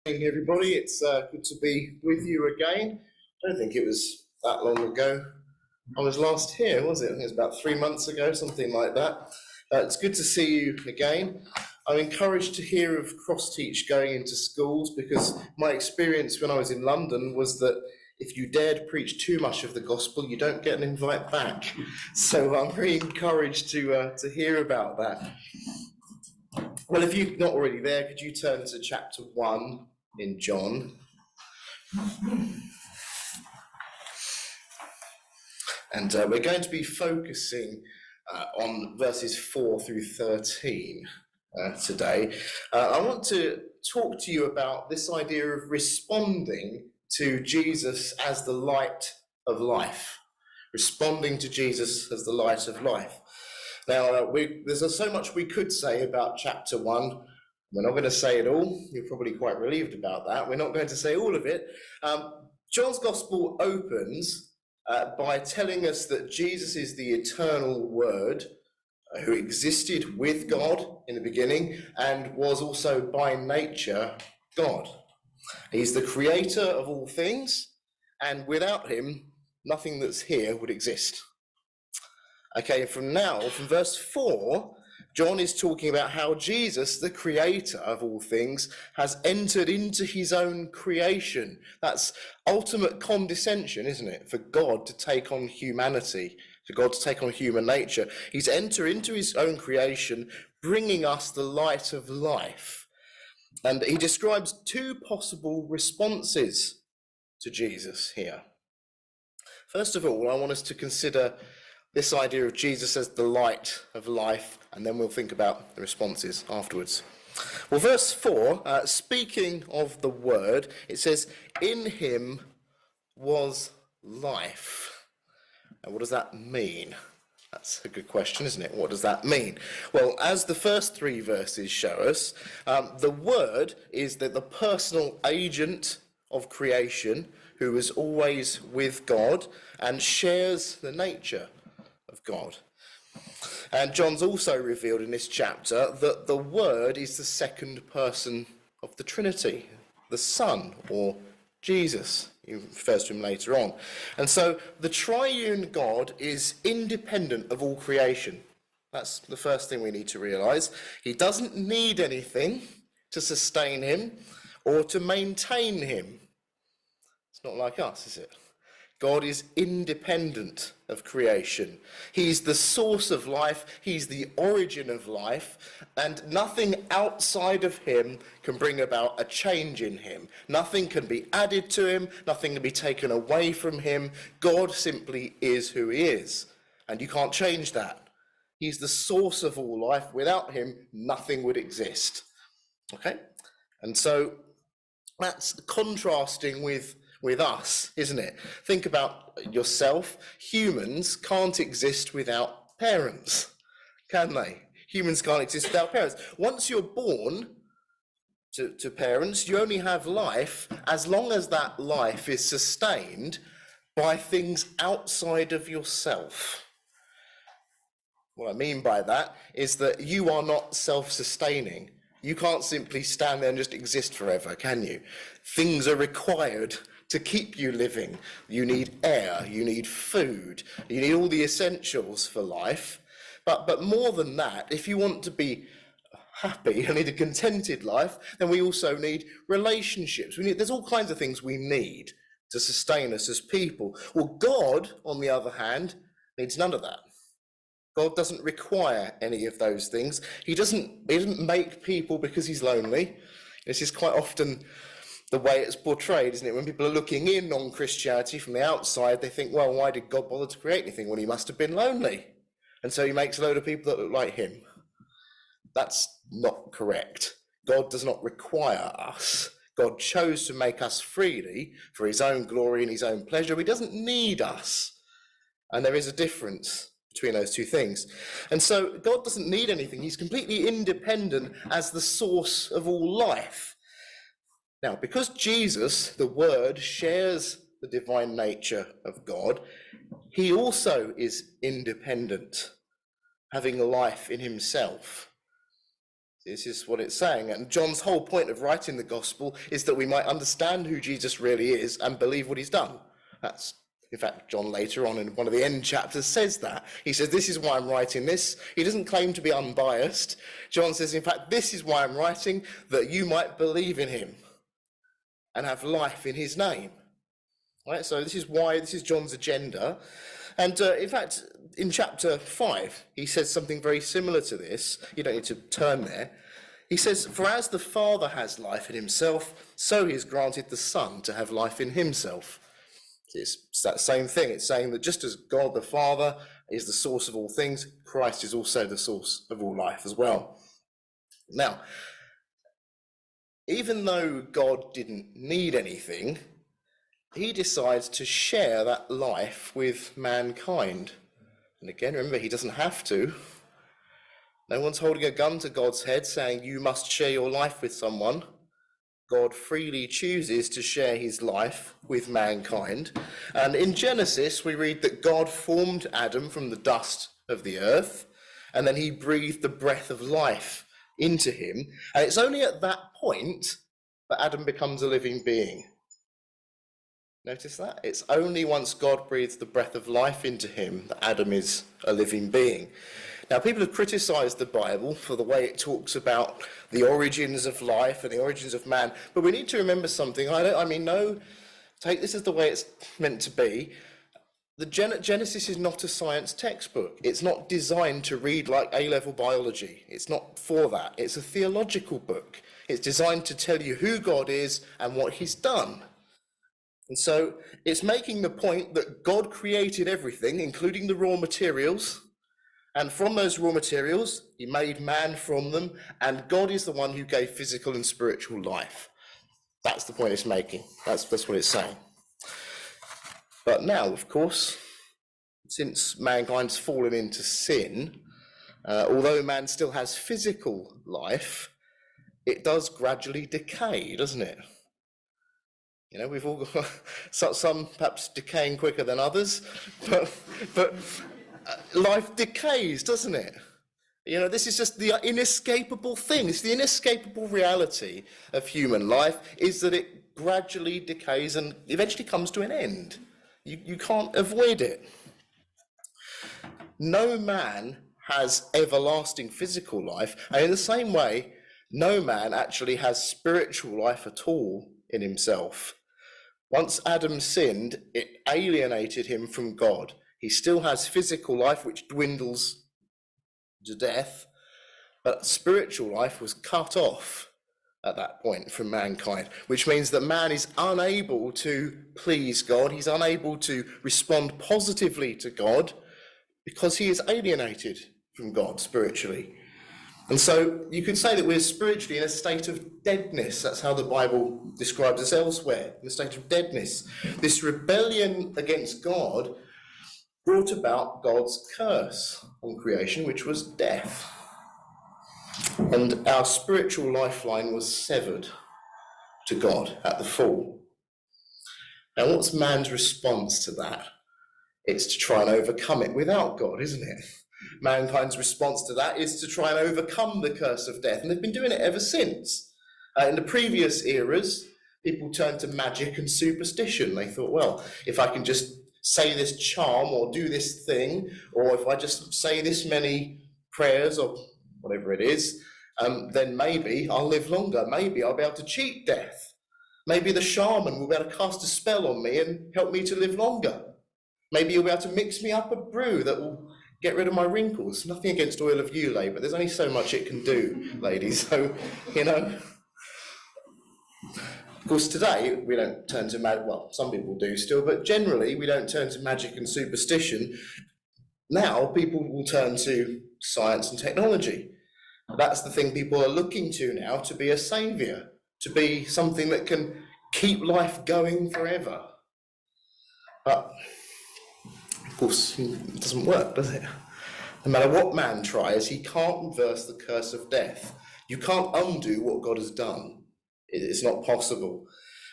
Morning, everybody. It's good to be with you again. I don't think it was that long ago I was last here, was it? I think it was about 3 months ago, something like that. It's good to see you again. I'm encouraged to hear of cross-teach going into schools because my experience when I was in London was that if you dared preach too much of the gospel, you don't get an invite back. So I'm very encouraged to hear about that. Well, if you're not already there, could you turn to chapter 1 in John? And we're going to be focusing on verses 4 through 13 today. I want to talk to you about this idea of responding to Jesus as the light of life. Responding to Jesus as the light of life. Now, there's so much we could say about chapter 1. We're not going to say it all. You're probably quite relieved about that. We're not going to say all of it. John's Gospel opens by telling us that Jesus is the eternal Word who existed with God in the beginning and was also by nature God. He's the creator of all things, and without him, nothing that's here would exist. Okay, from verse 4, John is talking about how Jesus, the creator of all things, has entered into his own creation. That's ultimate condescension, isn't it? For God to take on humanity, for God to take on human nature. He's entered into his own creation, bringing us the light of life. And he describes two possible responses to Jesus here. First of all, I want us to consider this idea of Jesus as the light of life, and then we'll think about the responses afterwards. Well, verse 4, speaking of the Word, it says, "In him was life." And what does that mean? That's a good question, isn't it? What does that mean? Well, as the first 3 verses show us, the Word is the personal agent of creation who is always with God and shares the nature of God. And John's also revealed in this chapter that the Word is the second person of the Trinity, the Son, or Jesus. He refers to him later on. And so the triune God is independent of all creation. That's the first thing we need to realise. He doesn't need anything to sustain him or to maintain him. It's not like us, is it? God is independent of creation. He's the source of life, he's the origin of life, and nothing outside of him can bring about a change in him. Nothing can be added to him, nothing can be taken away from him. God simply is who he is, and you can't change that. He's the source of all life. Without him, nothing would exist. Okay? And so that's contrasting with us, isn't it? Think about yourself. Humans can't exist without parents, can they? Humans can't exist without parents. Once you're born to parents, you only have life as long as that life is sustained by things outside of yourself. What I mean by that is that you are not self-sustaining. You can't simply stand there and just exist forever, can you? Things are required to keep you living. You need air, you need food, you need all the essentials for life. But more than that, if you want to be happy and lead a contented life, then we also need relationships. There's all kinds of things we need to sustain us as people. Well, God, on the other hand, needs none of that. God doesn't require any of those things. He doesn't make people because he's lonely. This is quite often the way it's portrayed, isn't it? When people are looking in on Christianity from the outside, they think, well, why did God bother to create anything? Well, he must have been lonely. And so he makes a load of people that look like him. That's not correct. God does not require us. God chose to make us freely for his own glory and his own pleasure. He doesn't need us. And there is a difference between those two things. And so God doesn't need anything. He's completely independent as the source of all life. Now, because Jesus, the Word, shares the divine nature of God, he also is independent, having life in himself. This is what it's saying. And John's whole point of writing the gospel is that we might understand who Jesus really is and believe what he's done. That's, in fact, John later on in one of the end chapters says that. He says, this is why I'm writing this. He doesn't claim to be unbiased. John says, in fact, this is why I'm writing, that you might believe in him and have life in his name. Right? So this is John's agenda. And in fact, in chapter 5, he says something very similar to this. You don't need to turn there. He says, for as the Father has life in himself, so he has granted the Son to have life in himself. It's that same thing. It's saying that just as God the Father is the source of all things, Christ is also the source of all life as well. Now, even though God didn't need anything, he decides to share that life with mankind. And again, remember, he doesn't have to. No one's holding a gun to God's head saying you must share your life with someone. God freely chooses to share his life with mankind. And in Genesis, we read that God formed Adam from the dust of the earth, and then he breathed the breath of life into him. And it's only at that point that Adam becomes a living being. Notice that? It's only once God breathes the breath of life into him that Adam is a living being. Now, people have criticised the Bible for the way it talks about the origins of life and the origins of man, but we need to remember something. Take this as the way it's meant to be. The Genesis is not a science textbook. It's not designed to read like A-level biology. It's not for that. It's a theological book. It's designed to tell you who God is and what he's done. And so it's making the point that God created everything, including the raw materials, and from those raw materials, he made man from them, and God is the one who gave physical and spiritual life. That's the point it's making. That's what it's saying. But now, of course, since mankind's fallen into sin, although man still has physical life, it does gradually decay, doesn't it? You know, we've all got some perhaps decaying quicker than others, but life decays, doesn't it? You know, this is just the inescapable thing. It's the inescapable reality of human life, is that it gradually decays and eventually comes to an end. You can't avoid it. No man has everlasting physical life, and in the same way, no man actually has spiritual life at all in himself. Once Adam sinned, it alienated him from God. He still has physical life, which dwindles to death, but spiritual life was cut off at that point from mankind, which means that man is unable to please God. He's unable to respond positively to God because he is alienated from God spiritually. And so you could say that we're spiritually in a state of deadness. That's how the Bible describes us elsewhere, in a state of deadness. This rebellion against God brought about God's curse on creation, which was death. And our spiritual lifeline was severed to God at the fall. Now, what's man's response to that? It's to try and overcome it without God, isn't it? Mankind's response to that is to try and overcome the curse of death, and they've been doing it ever since. In the previous eras, people turned to magic and superstition. They thought, well, if I can just say this charm or do this thing, or if I just say this many prayers or whatever it is, then maybe I'll live longer. Maybe I'll be able to cheat death. Maybe the shaman will be able to cast a spell on me and help me to live longer. Maybe he'll be able to mix me up a brew that will get rid of my wrinkles. Nothing against oil of Ulay, but there's only so much it can do, ladies. So, you know. Of course, today we don't turn to magic. Well, some people do still, but generally we don't turn to magic and superstition. Now people will turn to science and technology. That's the thing people are looking to now, to be a saviour, to be something that can keep life going forever. But of course, it doesn't work, does it? No matter what man tries, he can't reverse the curse of death. You can't undo what God has done. It's not possible.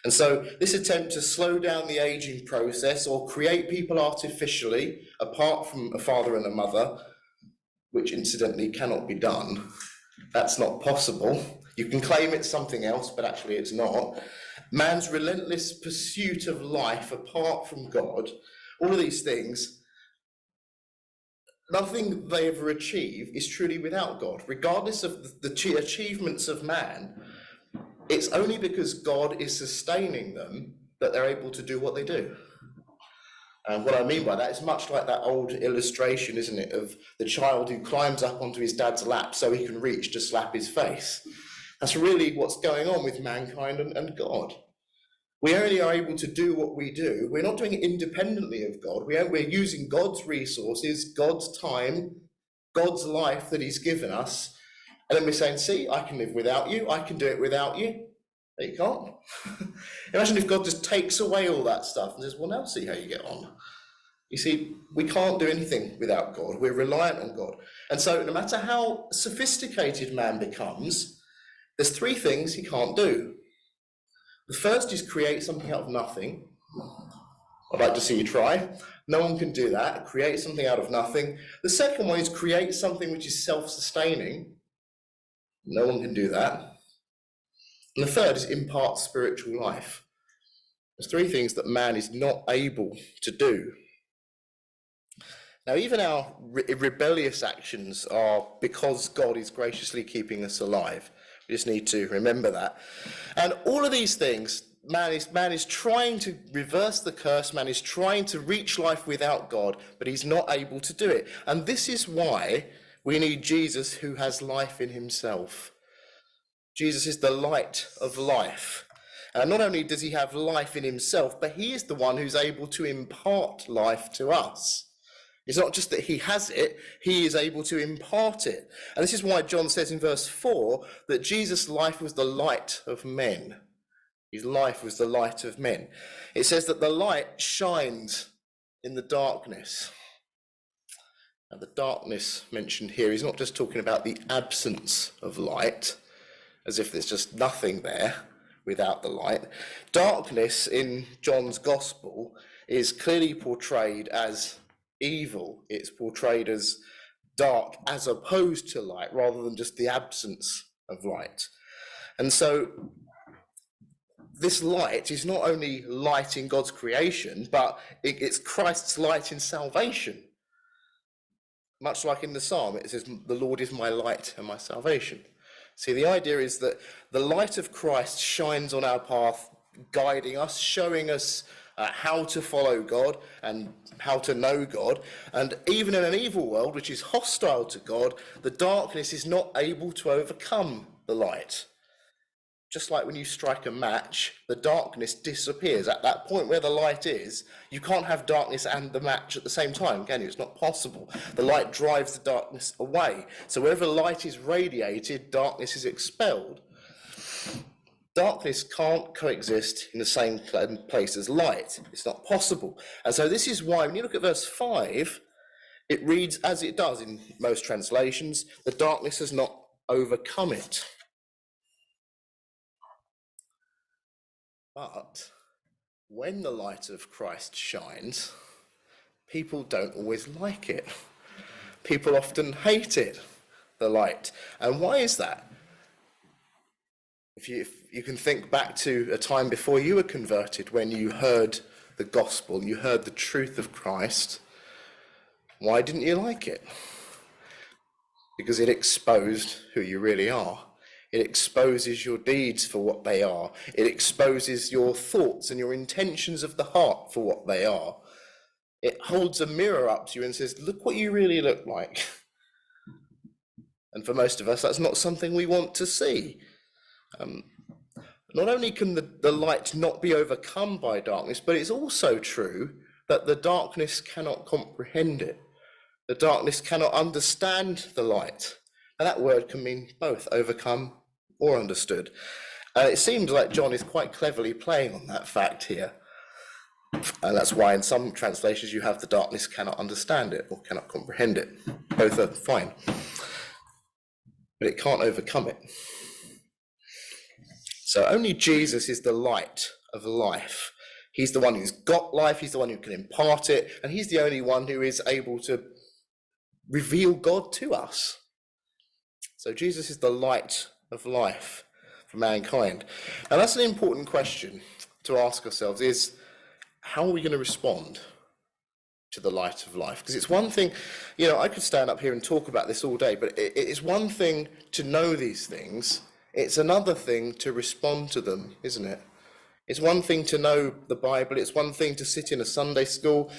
And so this attempt to slow down the aging process or create people artificially, apart from a father and a mother, which incidentally cannot be done, That's not possible. You can claim it's something else, but actually it's not. Man's relentless pursuit of life apart from God, all of these things, nothing they ever achieve is truly without God. Regardless of the achievements of man, it's only because God is sustaining them that they're able to do what they do. And what I mean by that is much like that old illustration, isn't it, of the child who climbs up onto his dad's lap so he can reach to slap his face. That's really what's going on with mankind and God. We only are able to do what we do. We're not doing it independently of God. We're using God's resources, God's time, God's life that he's given us. And then we're saying, see, I can live without you. I can do it without you. But you can't. Imagine if God just takes away all that stuff and says, well, now see how you get on. You see, we can't do anything without God. We're reliant on God. And so no matter how sophisticated man becomes, there's three things he can't do. The first is create something out of nothing. I'd like to see you try. No one can do that, create something out of nothing. The second one is create something which is self-sustaining. No one can do that. And the third is impart spiritual life. There's three things that man is not able to do. Now, even our rebellious actions are because God is graciously keeping us alive. We just need to remember that. And all of these things, man is trying to reverse the curse, man is trying to reach life without God, but he's not able to do it. And this is why we need Jesus, who has life in himself. Jesus is the light of life. And not only does he have life in himself, but he is the one who's able to impart life to us. It's not just that he has it, he is able to impart it. And this is why John says in verse 4 that Jesus' life was the light of men. His life was the light of men. It says that the light shines in the darkness. Now, the darkness mentioned here is not just talking about the absence of light, as if there's just nothing there without the light. Darkness in John's gospel is clearly portrayed as evil. It's portrayed as dark as opposed to light, rather than just the absence of light. And so this light is not only light in God's creation, but it's Christ's light in salvation. Much like in the psalm, it says, the Lord is my light and my salvation. See, the idea is that the light of Christ shines on our path, guiding us, showing us how to follow God and how to know God. And even in an evil world, which is hostile to God, the darkness is not able to overcome the light. Just like when you strike a match, the darkness disappears. At that point where the light is, you can't have darkness and the match at the same time, can you? It's not possible. The light drives the darkness away. So wherever light is radiated, darkness is expelled. Darkness can't coexist in the same place as light. It's not possible. And so this is why, when you look at verse 5, it reads as it does in most translations, the darkness has not overcome it. But when the light of Christ shines, people don't always like it. People often hate it, the light. And why is that? If you can think back to a time before you were converted, when you heard the gospel, you heard the truth of Christ, why didn't you like it? Because it exposed who you really are. It exposes your deeds for what they are. It exposes your thoughts and your intentions of the heart for what they are. It holds a mirror up to you and says, look what you really look like. And for most of us, that's not something we want to see. Not only can the light not be overcome by darkness, but it's also true that the darkness cannot comprehend it. The darkness cannot understand the light. And that word can mean both overcome or understood. And it seems like John is quite cleverly playing on that fact here. And that's why in some translations you have the darkness cannot understand it or cannot comprehend it. Both are fine. But it can't overcome it. So only Jesus is the light of life. He's the one who's got life, he's the one who can impart it, and he's the only one who is able to reveal God to us. So Jesus is the light of life for mankind. And that's an important question to ask ourselves is, how are we going to respond to the light of life? Because it's one thing, I could stand up here and talk about this all day, but it's one thing to know these things. It's another thing to respond to them, isn't it? It's one thing to know the Bible. It's one thing to sit in a Sunday school,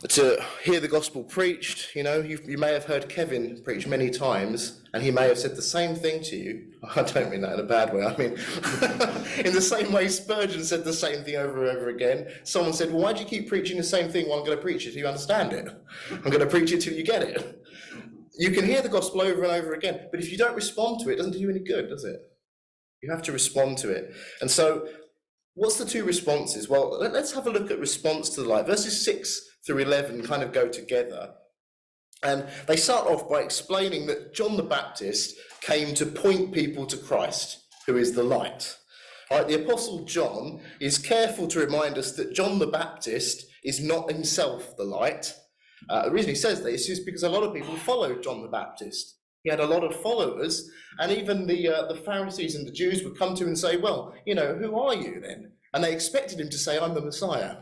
to hear the gospel preached. You may have heard Kevin preach many times, and he may have said the same thing to you. I don't mean that in a bad way. I mean, in the same way Spurgeon said the same thing over and over again. Someone said, well, why do you keep preaching the same thing? Well, I'm going to preach it till you understand it. I'm going to preach it till you get it. You can hear the gospel over and over again, but if you don't respond to it, it doesn't do you any good, does it? You have to respond to it. And so, what's the two responses? Well, let's have a look at response to the light. Verses 6 through 11 kind of go together. And they start off by explaining that John the Baptist came to point people to Christ, who is the light. Right, the Apostle John is careful to remind us that John the Baptist is not himself the light. The reason he says this is because a lot of people followed John the Baptist. He had a lot of followers, and even the Pharisees and the Jews would come to him and say, well, who are you then? And they expected him to say, I'm the Messiah.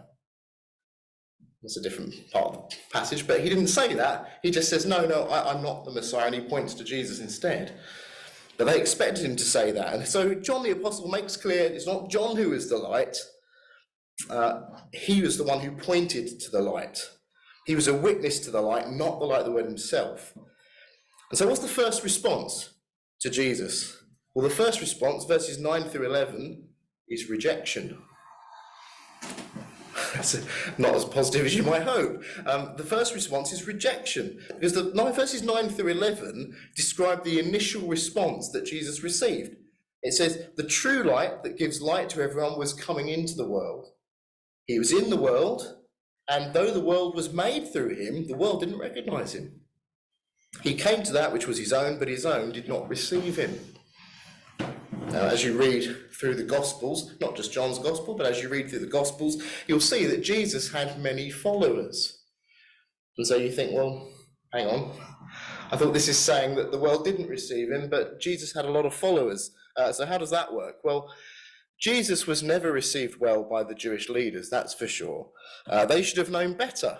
That's a different part of the passage, but he didn't say that. He just says, no, I'm not the Messiah, and he points to Jesus instead. But they expected him to say that. And so John the Apostle makes clear it's not John who is the light. He was the one who pointed to the light. He was a witness to the light, not the light of the word himself. And so what's the first response to Jesus? Well, the first response, verses 9 through 11, is rejection. That's not as positive as you might hope. The first response is rejection, because verses 9 through 11 describe the initial response that Jesus received. It says, the true light that gives light to everyone was coming into the world. He was in the world, and though the world was made through him, the world didn't recognize him. He came to that which was his own, but his own did not receive him. Now, as you read through the Gospels, not just John's Gospel, but as you read through the Gospels, you'll see that Jesus had many followers. And so you think, well, hang on. I thought this is saying that the world didn't receive him, but Jesus had a lot of followers. So how does that work? Well, Jesus was never received well by the Jewish leaders, that's for sure. They should have known better.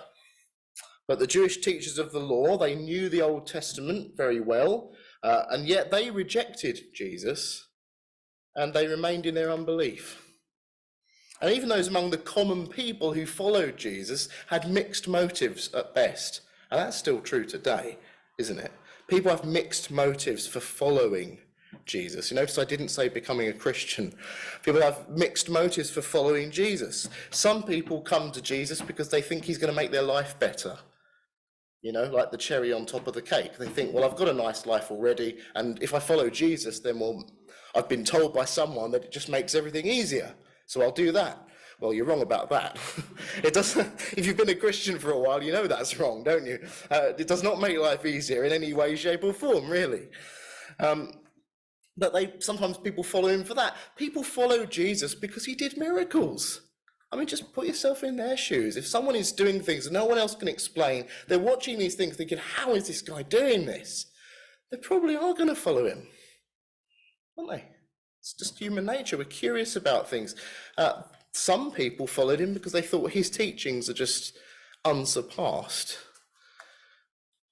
But the Jewish teachers of the law, they knew the Old Testament very well, and yet they rejected Jesus, and they remained in their unbelief. And even those among the common people who followed Jesus had mixed motives at best. And that's still true today, isn't it? People have mixed motives for following Jesus. You notice I didn't say becoming a Christian. People have mixed motives for following Jesus. Some people come to Jesus because they think he's going to make their life better. Like the cherry on top of the cake. They think, well, I've got a nice life already, and if I follow Jesus, then, well, I've been told by someone that it just makes everything easier, so I'll do that. Well, you're wrong about that. It doesn't. If you've been a Christian for a while, you know that's wrong, don't you? It does not make life easier in any way, shape, or form, really. But sometimes people follow him for that. People follow Jesus because he did miracles. I mean, just put yourself in their shoes. If someone is doing things that no one else can explain, they're watching these things thinking, how is this guy doing this? They probably are going to follow him, aren't they? It's just human nature. We're curious about things. Some people followed him because they thought his teachings are just unsurpassed.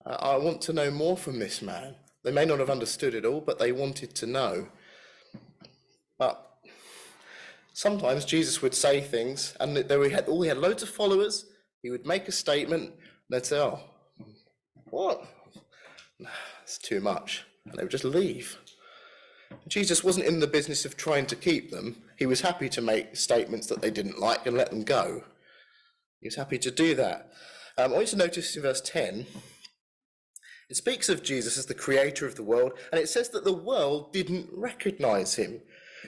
I want to know more from this man. They may not have understood it all, but they wanted to know. But sometimes Jesus would say things, and he had loads of followers. He would make a statement, and they'd say, oh, what? It's too much. And they would just leave. Jesus wasn't in the business of trying to keep them. He was happy to make statements that they didn't like and let them go. He was happy to do that. I want you to notice in verse 10, it speaks of Jesus as the creator of the world, and it says that the world didn't recognize him.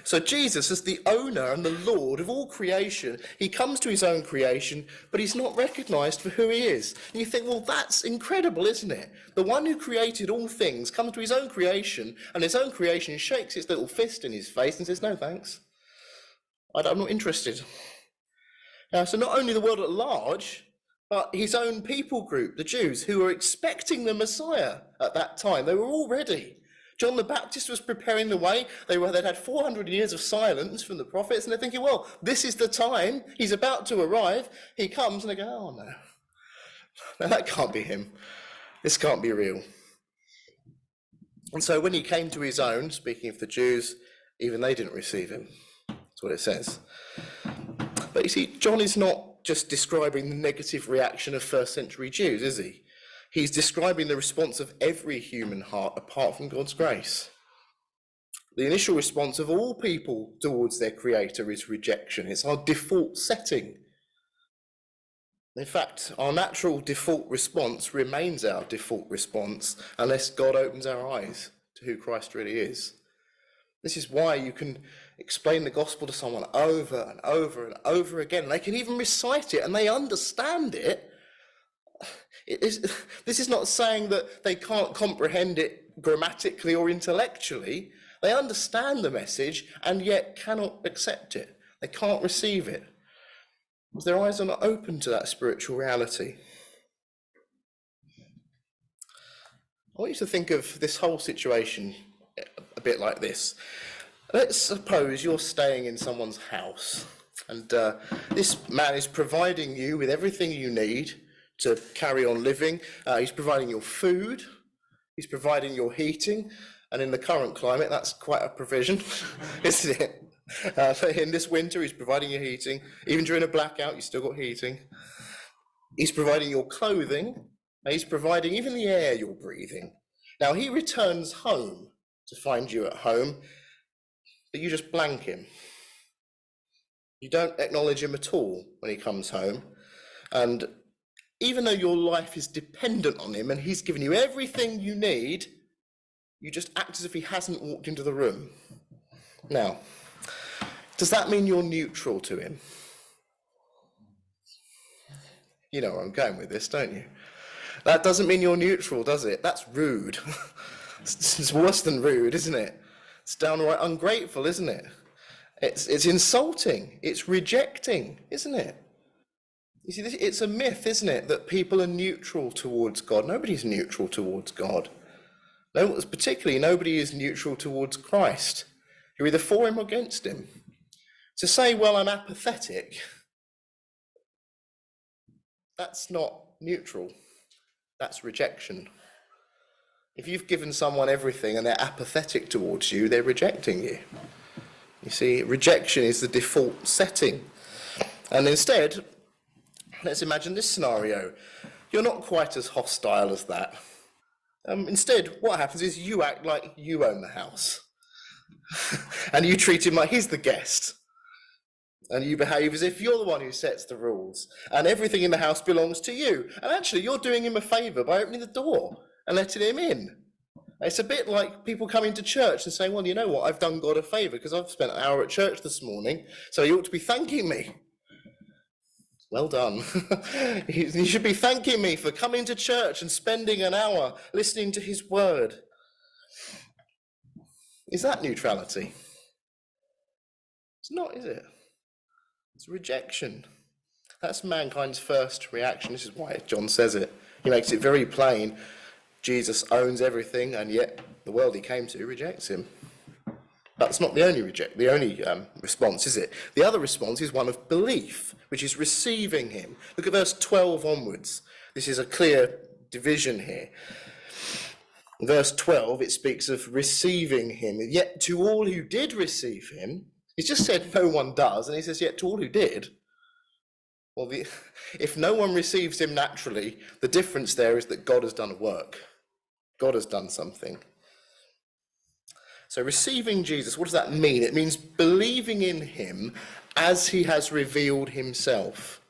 So Jesus, as the owner and the Lord of all creation, he comes to his own creation, but he's not recognized for who he is. And you think, well, that's incredible, isn't it? The one who created all things comes to his own creation, and his own creation shakes its little fist in his face and says, no, thanks. I'm not interested. So not only the world at large, but his own people group, the Jews, who were expecting the Messiah at that time, they were all ready. John the Baptist was preparing the way. They'd had 400 years of silence from the prophets, and they're thinking, well, this is the time. He's about to arrive. He comes, and they go, oh, no. No, that can't be him. This can't be real. And so when he came to his own, speaking of the Jews, even they didn't receive him. That's what it says. But you see, John is not just describing the negative reaction of first century Jews, is he? He's describing the response of every human heart apart from God's grace. The initial response of all people towards their Creator is rejection. It's our default setting. In fact, our natural default response remains our default response unless God opens our eyes to who Christ really is. This is why you can explain the gospel to someone over and over and over again. They can even recite it and they understand it. This is not saying that they can't comprehend it grammatically or intellectually. They understand the message and yet cannot accept it. They can't receive it. Their eyes are not open to that spiritual reality. I want you to think of this whole situation a bit like this. Let's suppose you're staying in someone's house and this man is providing you with everything you need to carry on living. He's providing your food, he's providing your heating, and in the current climate that's quite a provision, isn't it? In this winter he's providing your heating. Even during a blackout you've still got heating. He's providing your clothing, and he's providing even the air you're breathing. Now he returns home to find you at home, but you just blank him. You don't acknowledge him at all when he comes home, and even though your life is dependent on him and he's given you everything you need, you just act as if he hasn't walked into the room. Now, does that mean you're neutral to him? You know where I'm going with this, don't you? That doesn't mean you're neutral, does it? That's rude. It's worse than rude, isn't it? It's downright ungrateful, isn't it? It's insulting. It's rejecting, isn't it? You see, it's a myth, isn't it, that people are neutral towards God. Nobody's neutral towards God. No, particularly nobody is neutral towards Christ. You're either for him or against him. To say, well, I'm apathetic, that's not neutral. That's rejection. If you've given someone everything and they're apathetic towards you, they're rejecting you. You see, rejection is the default setting. And instead, let's imagine this scenario. You're not quite as hostile as that. Instead, what happens is you act like you own the house. And you treat him like he's the guest. And you behave as if you're the one who sets the rules. And everything in the house belongs to you. And actually, you're doing him a favour by opening the door and letting him in. It's a bit like people coming to church and saying, well, you know what, I've done God a favour because I've spent an hour at church this morning, so you ought to be thanking me. Well done. You should be thanking me for coming to church and spending an hour listening to his word. Is that neutrality? It's not, is it? It's rejection. That's mankind's first reaction. This is why John says it. He makes it very plain. Jesus owns everything, and yet the world he came to rejects him. That's not the only response, is it? The other response is one of belief, which is receiving him. Look at verse 12 onwards. This is a clear division here. In verse 12, it speaks of receiving him. Yet to all who did receive him, he's just said no one does, and he says, yet to all who did. Well, if no one receives him naturally, the difference there is that God has done a work. God has done something. So receiving Jesus, what does that mean? It means believing in him as he has revealed himself.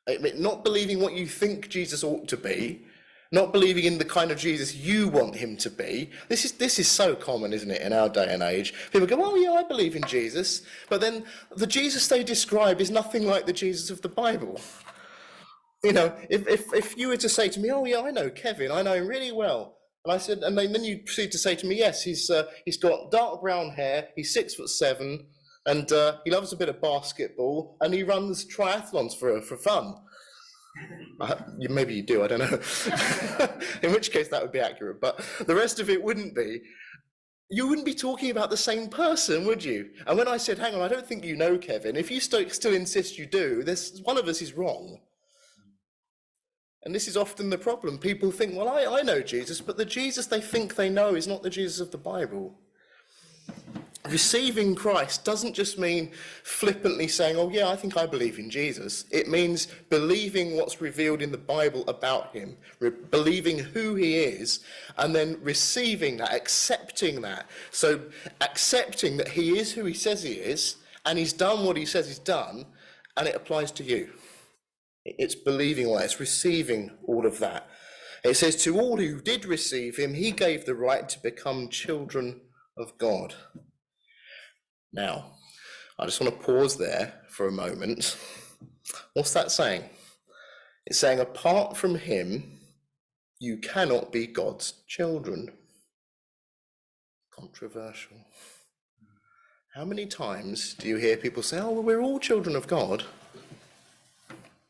Not believing what you think Jesus ought to be, not believing in the kind of Jesus you want him to be. This is so common, isn't it, in our day and age? People go, oh yeah, I believe in Jesus, but then the Jesus they describe is nothing like the Jesus of the Bible. You know, if you were to say to me, oh yeah, I know Kevin, I know him really well. And I said, and then you proceed to say to me, yes, he's got dark brown hair, he's 6'7", and he loves a bit of basketball, and he runs triathlons for fun. Maybe you do, I don't know. In which case that would be accurate, but the rest of it wouldn't be. You wouldn't be talking about the same person, would you? And when I said, hang on, I don't think you know Kevin, if you still insist you do, one of us is wrong. And this is often the problem. People think, well, I know Jesus, but the Jesus they think they know is not the Jesus of the Bible. Receiving Christ doesn't just mean flippantly saying, oh yeah, I think I believe in Jesus. It means believing what's revealed in the Bible about him, believing who he is, and then receiving that, accepting that. So accepting that he is who he says he is, and he's done what he says he's done, and it applies to you. It's believing all that, it's receiving all of that. It says, to all who did receive him, he gave the right to become children of God. Now, I just want to pause there for a moment. What's that saying? It's saying, apart from him, you cannot be God's children. Controversial. How many times do you hear people say, oh, well, we're all children of God?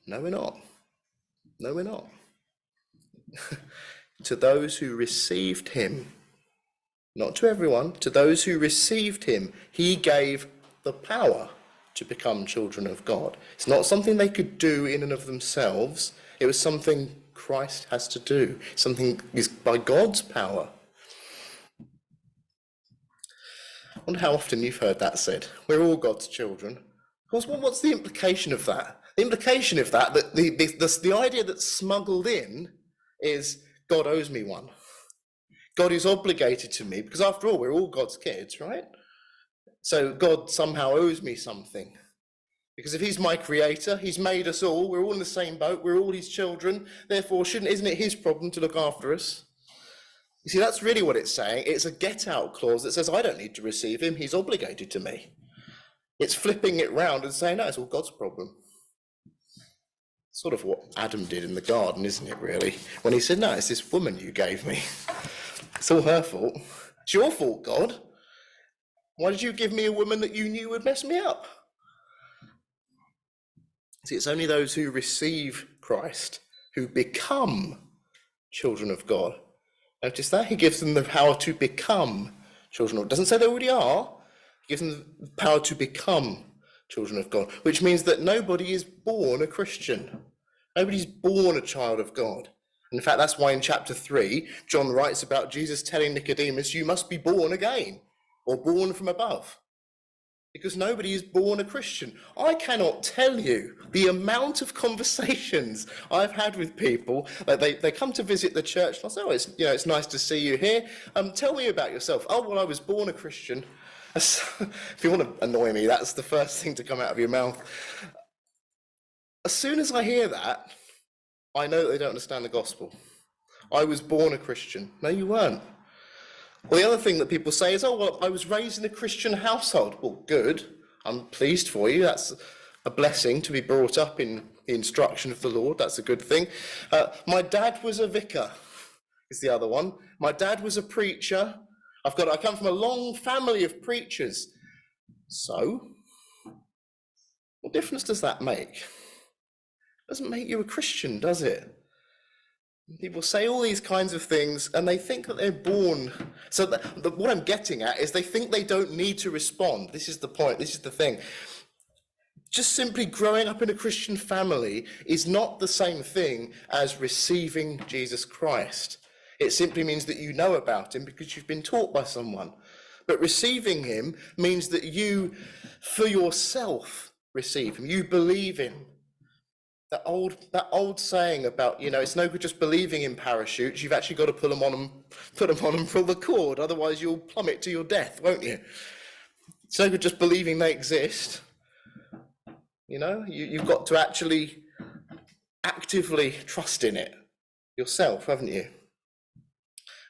No, we're not. No, we're not. To those who received him, not to everyone, to those who received him, he gave the power to become children of God. It's not something they could do in and of themselves. It was something Christ has to do. Something is by God's power. I wonder how often you've heard that said. We're all God's children. Because what's the implication of that? The implication of that the idea that's smuggled in is God owes me one. God is obligated to me, because after all, we're all God's kids, right? So God somehow owes me something. Because if he's my creator, he's made us all, we're all in the same boat, we're all his children, therefore isn't it his problem to look after us? You see, that's really what it's saying. It's a get-out clause that says, I don't need to receive him, he's obligated to me. It's flipping it round and saying, no, it's all God's problem. Sort of what Adam did in the garden, isn't it, really? When he said, no, it's this woman you gave me. It's all her fault. It's your fault, God. Why did you give me a woman that you knew would mess me up? See, it's only those who receive Christ who become children of God. Notice that? He gives them the power to become children of God. Doesn't say they already are. He gives them the power to become children of God, which means that nobody is born a Christian. Nobody's born a child of God. In fact, that's why in chapter 3, John writes about Jesus telling Nicodemus, you must be born again, or born from above. Because nobody is born a Christian. I cannot tell you the amount of conversations I've had with people. They come to visit the church, and I say, oh, it's nice to see you here. Tell me about yourself. Oh, well, I was born a Christian. If you want to annoy me, that's the first thing to come out of your mouth. As soon as I hear that, I know that they don't understand the gospel. I was born a Christian. No, you weren't. Well, the other thing that people say is, oh, well, I was raised in a Christian household. Well, good. I'm pleased for you. That's a blessing to be brought up in the instruction of the Lord. That's a good thing. My dad was a vicar, is the other one. My dad was a preacher. I come from a long family of preachers. So, what difference does that make? It doesn't make you a Christian, does it? People say all these kinds of things and they think that they're born. So what I'm getting at is they think they don't need to respond. This is the point, this is the thing. Just simply growing up in a Christian family is not the same thing as receiving Jesus Christ. It simply means that you know about him because you've been taught by someone. But receiving him means that you, for yourself, receive him. You believe him. That old saying about, it's no good just believing in parachutes. You've actually got to put them on and pull the cord. Otherwise, you'll plummet to your death, won't you? It's no good just believing they exist. You've got to actually actively trust in it yourself, haven't you?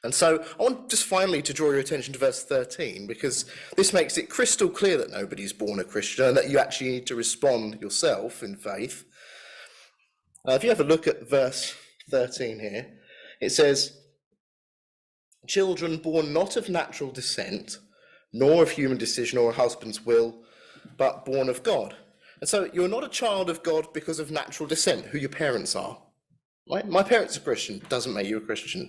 And so I want just finally to draw your attention to verse 13, because this makes it crystal clear that nobody's born a Christian and that you actually need to respond yourself in faith. If you have a look at verse 13 here, it says, children born not of natural descent, nor of human decision or a husband's will, but born of God. And so you're not a child of God because of natural descent, who your parents are. Right? My parents are Christian, doesn't make you a Christian.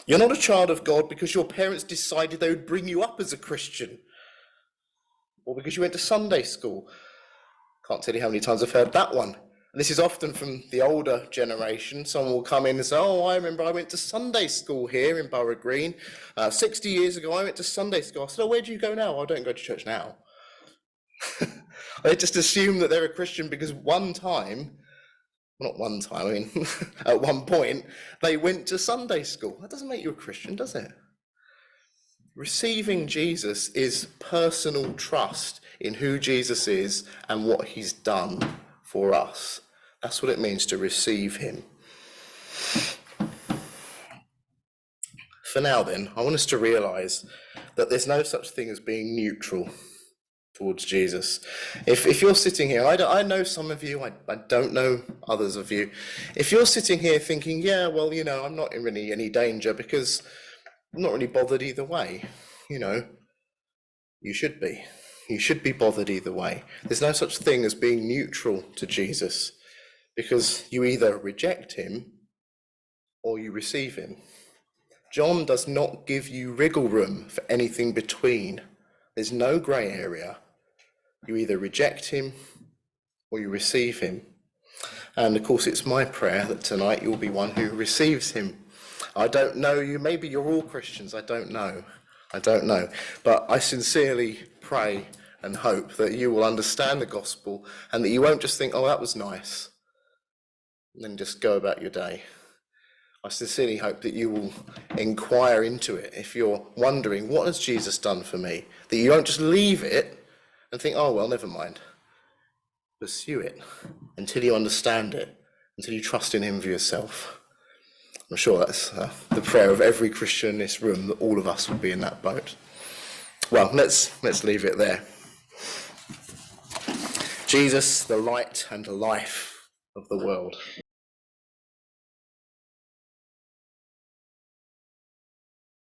You're not a child of God because your parents decided they would bring you up as a Christian, or because you went to Sunday school. Can't tell you how many times I've heard that one. And this is often from the older generation. Someone will come in and say, oh, I remember I went to Sunday school here in Borough Green. 60 years ago, I went to Sunday school. I said, oh, where do you go now? I don't go to church now. They just assume that they're a Christian because one time, not one time, I mean, at one point, they went to Sunday school. That doesn't make you a Christian, does it? Receiving Jesus is personal trust in who Jesus is and what he's done for us. That's what it means to receive him. For now then, I want us to realise that there's no such thing as being neutral towards Jesus. If you're sitting here, I know some of you, I don't know others of you. If you're sitting here thinking, yeah, well, I'm not in really any danger because I'm not really bothered either way, you should be. You should be bothered either way. There's no such thing as being neutral to Jesus because you either reject him or you receive him. John does not give you wriggle room for anything between. There's no grey area. You either reject him or you receive him. And of course, it's my prayer that tonight you'll be one who receives him. I don't know you. Maybe you're all Christians. I don't know. But I sincerely pray and hope that you will understand the gospel and that you won't just think, oh, that was nice, and then just go about your day. I sincerely hope that you will inquire into it. If you're wondering, what has Jesus done for me? That you won't just leave it and think, oh, well, never mind. Pursue it until you understand it, until you trust in him for yourself. I'm sure that's the prayer of every Christian in this room, that all of us would be in that boat. Well, let's leave it there. Jesus, the light and the life of the world.